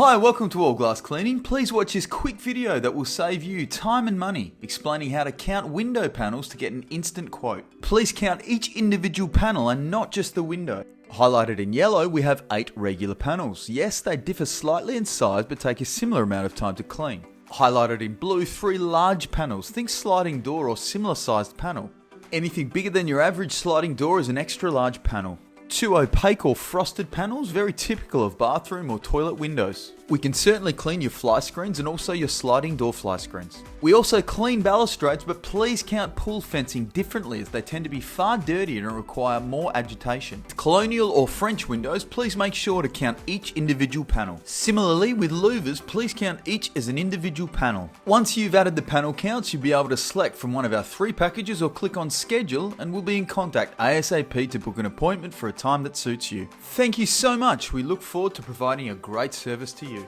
Hi, welcome to All Glass Cleaning. Please watch this quick video that will save you time and money, explaining how to count window panels to get an instant quote. Please count each individual panel and not just the window. Highlighted in yellow, we have 8 regular panels. Yes, they differ slightly in size but take a similar amount of time to clean. Highlighted in blue, 3 large panels. Think sliding door or similar sized panel. Anything bigger than your average sliding door is an extra large panel. 2 opaque or frosted panels, very typical of bathroom or toilet windows. We can certainly clean your fly screens and also your sliding door fly screens. We also clean balustrades, but please count pool fencing differently as they tend to be far dirtier and require more agitation. With colonial or French windows, please make sure to count each individual panel. Similarly, with louvers, please count each as an individual panel. Once you've added the panel counts, you'll be able to select from one of our 3 packages or click on schedule and we'll be in contact ASAP to book an appointment for a time that suits you. Thank you so much. We look forward to providing a great service to you.